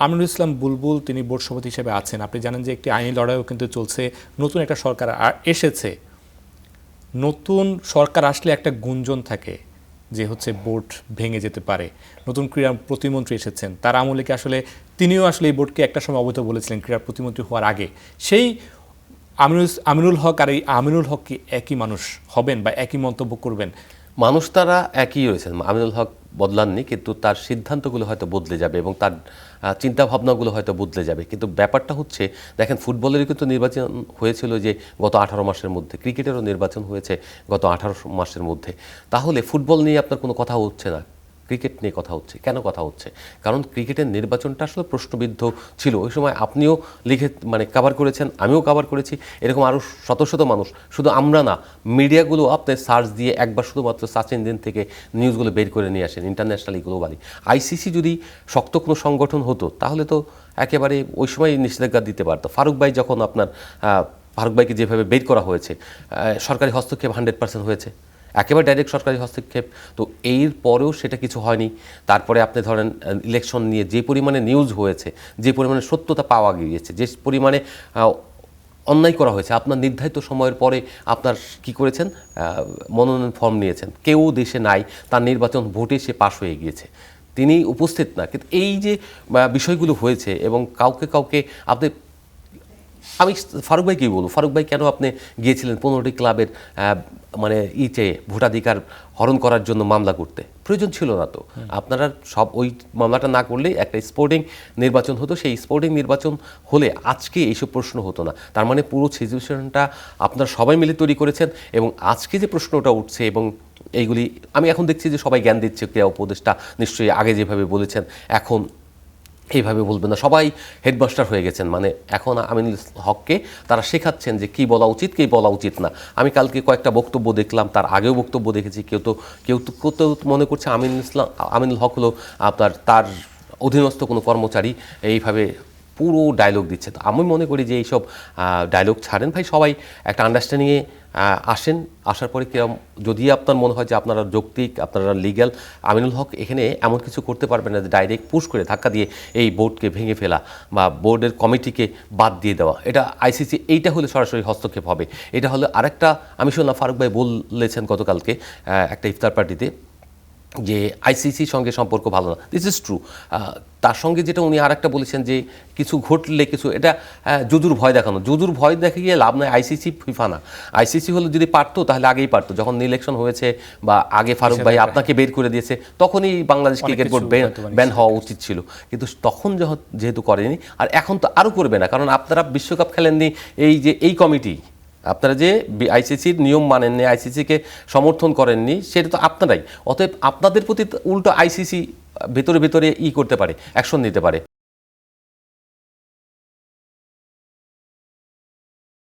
আমিনুল ইসলাম বুলবুল তিনি বোর্ড সভাপতি হিসেবে আছেন। আপনি জানেন যে একটি আইনি লড়াইও কিন্তু চলছে, নতুন একটা সরকার এসেছে। নতুন সরকার আসলে একটা গুঞ্জন থাকে যে হচ্ছে বোর্ড ভেঙে যেতে পারে। নতুন ক্রীড়া প্রতিমন্ত্রী এসেছেন, তার আমলে কি আসলে তিনিও আসলে এই বোর্ডকে একটা সময় অবৈধ বলেছিলেন ক্রীড়া প্রতিমন্ত্রী হওয়ার আগে। সেই আমিনুল হক আর এই আমিনুল হক কি একই মানুষ হবেন বা একই মন্তব্য করবেন? মানুষ তারা একই রয়েছেন, আমিনুল হক বদলাননি, কিন্তু তার সিদ্ধান্তগুলো হয়তো বদলে যাবে এবং তার চিন্তাভাবনাগুলো হয়তো বদলে যাবে। কিন্তু ব্যাপারটা হচ্ছে, দেখেন, ফুটবলেরও কিন্তু নির্বাচন হয়েছিল যে গত 18 মাসের মধ্যে, ক্রিকেটেরও নির্বাচন হয়েছে গত 18 মাসের মধ্যে। তাহলে ফুটবল নিয়ে আপনার কোনো কথা হচ্ছে না, ক্রিকেট নিয়ে কথা হচ্ছে। কেন কথা হচ্ছে? কারণ ক্রিকেটের নির্বাচনটা আসলে প্রশ্নবিদ্ধ ছিল। ওই সময় আপনিও কভার করেছেন, আমিও কভার করেছি, এরকম আরও শত শত মানুষ। শুধু আমরা না, মিডিয়াগুলো আপনি সার্চ দিয়ে একবার শুধুমাত্র সার্চ ইঞ্জিন থেকে নিউজগুলো বের করে নিয়ে আসেন, ইন্টারন্যাশনালি, গ্লোবালি। আইসিসি যদি শক্ত কোনো সংগঠন হতো তাহলে তো একেবারে ওই সময় নিষেধাজ্ঞা দিতে পারতো। ফারুক ভাইকে যেভাবে বের করা হয়েছে, সরকারি হস্তক্ষেপ 100% হয়েছে, একেবারে ডাইরেক্ট সরকারি হস্তক্ষেপ। তো এর পরেও সেটা কিছু হয়নি। তারপরে আপনি ধরেন ইলেকশন নিয়ে যে পরিমাণে নিউজ হয়েছে, যে পরিমাণে সত্যতা পাওয়া গিয়েছে, যে পরিমাণে অন্যায় করা হয়েছে, আপনার নির্ধারিত সময়ের পরে আপনার কি করেছেন, মনোনয়ন ফর্ম নিয়েছেন, কেউ দেশে নাই, তার নির্বাচন ভোটে সে পাশ হয়ে গিয়েছে, তিনি উপস্থিত না। কিন্তু এই যে বিষয়গুলো হয়েছে, এবং কাউকে কাউকে আপনি, আমি ফারুক ভাইকেই বলবো, ফারুক ভাই কেন আপনি গিয়েছিলেন 15টি ক্লাবের ভোটাধিকার হরণ করার জন্য মামলা করতে? প্রয়োজন ছিল না তো। আপনারা সব ওই মামলাটা না করলেই একটা স্পোর্টিং নির্বাচন হতো। সেই স্পোর্টিং নির্বাচন হলে আজকে এইসব প্রশ্ন হতো না। তার মানে পুরো সিচুয়েশনটা আপনারা সবাই মিলে তৈরি করেছেন, এবং আজকে যে প্রশ্নটা উঠছে, এবং এইগুলি আমি এখন দেখছি যে সবাই জ্ঞান দিচ্ছে, ক্রীড়া উপদেষ্টা নিশ্চয়ই আগে যেভাবে বলেছেন এখন এইভাবে বলবেন না, সবাই হেডমাস্টার হয়ে গেছেন। এখন আমিনুল হককে তারা শেখাচ্ছেন যে কী বলা উচিত, কী বলা উচিত না। আমি কালকে কয়েকটা বক্তব্য দেখলাম, তার আগেও বক্তব্য দেখেছি। কেউ তো মনে করছে আমিনুল হক হলো তার অধীনস্থ কোনো কর্মচারী, এইভাবে পুরো ডায়লগ দিচ্ছে। তো আমি মনে করি যে এইসব ডায়লগ ছাড়েন ভাই, সবাই একটা আন্ডারস্ট্যান্ডিংয়ে আসেন। আসার পরে যদি আপনার মনে হয় যে আপনারা যৌক্তিক, আপনারা লিগ্যাল, আমিনুল হক এখানে এমন কিছু করতে পারবেন না যে ডাইরেক্ট পুশ করে ধাক্কা দিয়ে এই বোর্ডকে ভেঙে ফেলা বা বোর্ডের কমিটিকে বাদ দিয়ে দেওয়া। এটা আইসিসি, এইটা হলে সরাসরি হস্তক্ষেপ হবে। এটা হলে আরেকটা, আমি শুনলাম ফারুক ভাই বলেছেন গতকালকে একটা ইফতার পার্টিতে যে আইসিসির সঙ্গে সম্পর্ক ভালো না। This is true. তার সঙ্গে যেটা উনি আর একটা বলেছেন যে কিছু ঘটলে কিছু, এটা যদুর ভয় দেখানো। যদুর ভয় দেখে গিয়ে লাভ নয়। আইসিসি ফিফা না। আইসিসি হলো যদি পারতো তাহলে আগেই পারতো। যখন ইলেকশন হয়েছে বা আগে ফারুক ভাই আপনাকে বের করে দিয়েছে, তখনই বাংলাদেশ ক্রিকেট বোর্ড ব্যান হওয়া উচিত ছিল। কিন্তু তখন যেহেতু করেনি, আর এখন তো আরও করবে না, কারণ আপনারা বিশ্বকাপ খেলেননি। এই কমিটি, আপনারা যে আইসিসির নিয়ম মানেননি, আইসিসিকে সমর্থন করেননি, সেটা তো আপনারাই। অতএব আপনাদের প্রতি উল্টো আইসিসি ভেতরে ভেতরে করতে পারে, অ্যাকশন নিতে পারে।